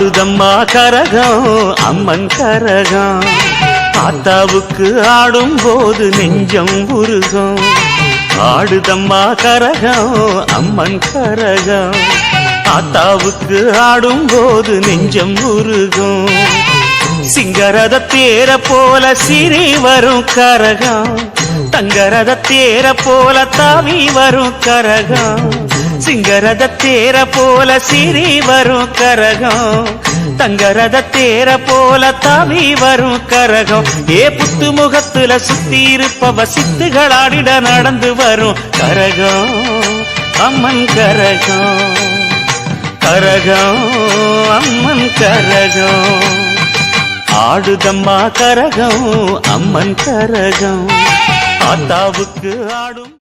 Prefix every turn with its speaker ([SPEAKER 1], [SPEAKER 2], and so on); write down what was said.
[SPEAKER 1] ஆடுதம்மா கரகம் அம்மன் கரகம் ஆத்தாவுக்கு ஆடும் போது நெஞ்சம் உருகும் ஆடுதம்மா கரகம் அம்மன் கரகம் ஆத்தாவுக்கு ஆடும் போது நெஞ்சம் உருகும் சிங்கரத தேர போல சிறி வரும் கரகம் தங்கரத தேர போல தாவி வரும் கரகம் சிங்கரத தேர போல சிறி வரும் கரகம் தங்கரத தேர போல தாவி வரும் கரகம் ஏ புத்து முகத்துல சுத்தி இருப்பவ சித்துகளாடிட நடந்து வரும் கரகம் அம்மன் கரகம் கரகம் அம்மன் கரகம் ஆடுதம்மா கரகம் அம்மன் கரகம் ஆத்தாவுக்கு ஆடும்